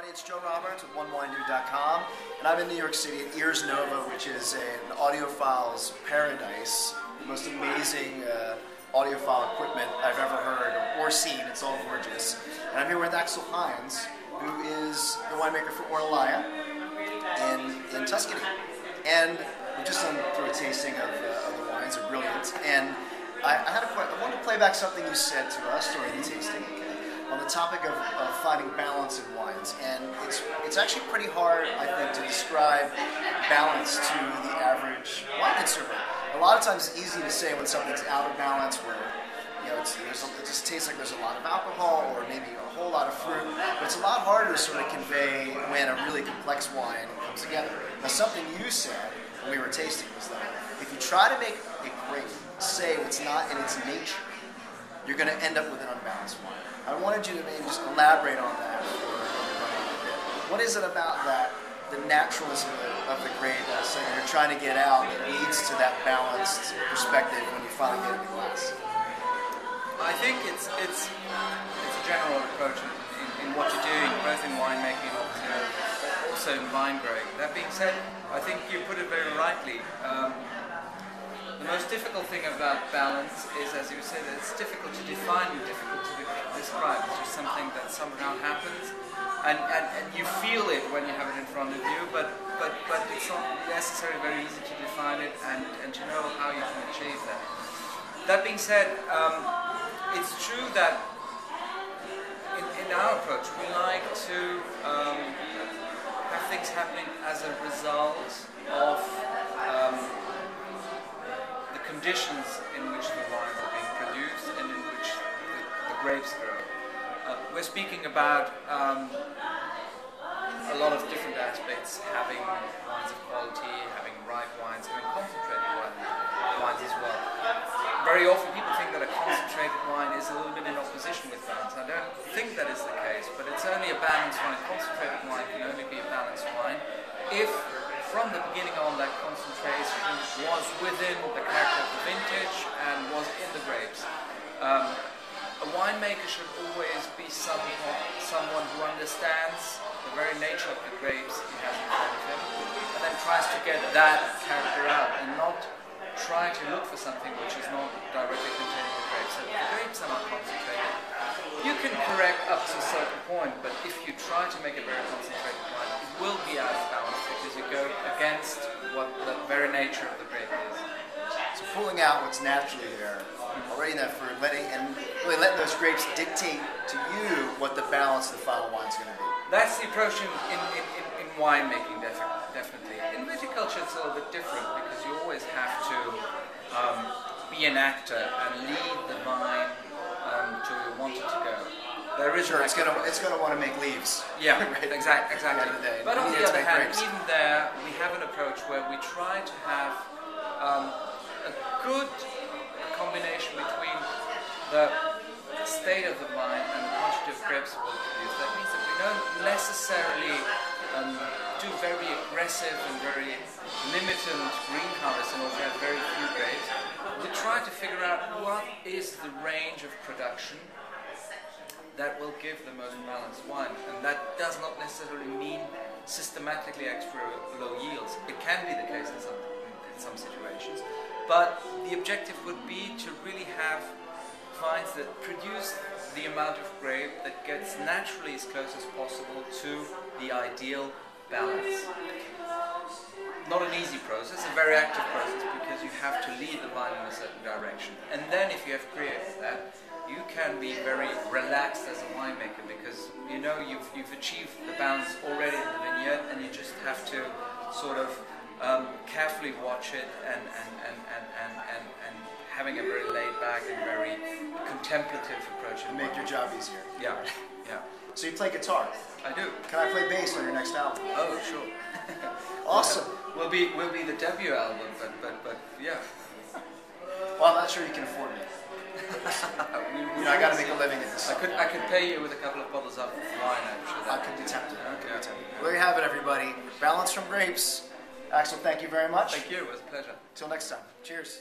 everybody. It's Joe Roberts with OneWineDude.com, and I'm in New York City at Ears Nova, which is an audiophile's paradise. The most amazing audiophile equipment I've ever heard or seen. It's all gorgeous. And I'm here with Axel Heinz, who is the winemaker for Ornellaia in Tuscany. And we've just done through a tasting of the wines. They're brilliant. And I wanted to play back something you said to us during the tasting, on the topic of finding balance in wines. And it's actually pretty hard, I think, to describe balance to the average wine consumer. A lot of times it's easy to say when something's out of balance, where it just tastes like there's a lot of alcohol or maybe a whole lot of fruit, but it's a lot harder to sort of convey when a really complex wine comes together. Now, something you said when we were tasting was that if you try to make a grape say what's not in its nature, you're going to end up with an unbalanced wine. I wanted you to maybe just elaborate on that for everybody a bit. What is it about that, the naturalism of the grape that you're trying to get out that leads to that balanced perspective when you finally get it in the glass? I think it's a general approach in what you're doing, both in winemaking and also in vine growing. That being said, I think you put it very rightly. The most difficult thing about balance is, as you said, it's difficult to define and difficult to describe. It's just something that somehow happens, and you feel it when you have it in front of you, but it's not necessarily very easy to define it and to know how you can achieve that. That being said, it's true that in our approach we like to have things happening as a result of conditions in which the wines are being produced and in which the grapes grow. We're speaking about a lot of different aspects, having wines of quality, having ripe wines, having concentrated wines as well. Very often people think that a concentrated wine is a little bit in opposition with balance. I don't think that is the case, but it's only a balanced wine. Concentrated wine can only be a balanced wine if from the beginning on that concentration was within the character of the vintage and was in the grapes. A winemaker should always be someone who understands the very nature of the grapes he has in front of him and then tries to get that character out and not try to look for something which is not directly containing the grapes. So if the grapes are not concentrated, you can correct up to a certain point, but if you try to make a very concentrated wine, it will be out of balance because you go against what the very nature of the grape is. So pulling out what's naturally there, already in that fruit, letting those grapes dictate to you what the balance of the final wine is going to be. That's the approach in winemaking, definitely. In viticulture it's a little bit different because you always have to be an actor and lead the vine to where you want it to go. There is it's going to want to make leaves. Yeah, right? exactly. But on the other hand, grapes. even there, we have an approach where we try to have a good combination between the state of the vine and the quantity of grapes we'll produce. That means that we don't necessarily do very aggressive and very limited green harvest in order to have very few grapes. We try to figure out what is the range of production that will give the most balanced wine, and that does not necessarily mean systematically extra low yields. It can be the case in some situations, but the objective would be to really have vines that produce the amount of grape that gets naturally as close as possible to the ideal balance. Not an easy process, a very active process, because you have to lead the vine in a certain direction. And then if you have created that, you can be very relaxed as a winemaker because you know you've achieved the balance already in the vineyard, and you just have to sort of carefully watch it and having a very laid back and very contemplative approach. And make your job easier. Yeah, yeah. So you play guitar? I do. Can I play bass on your next album? Oh, sure. Awesome. We'll be the debut album, but yeah. Well, I'm not sure you can afford me. I got to make a living in this. I could pay you with a couple of bottles of wine. I'm sure that I could be tempted. Okay. Well, there you have it, everybody. Balance from grapes. Axel, thank you very much. Thank you. It was a pleasure. Till next time. Cheers.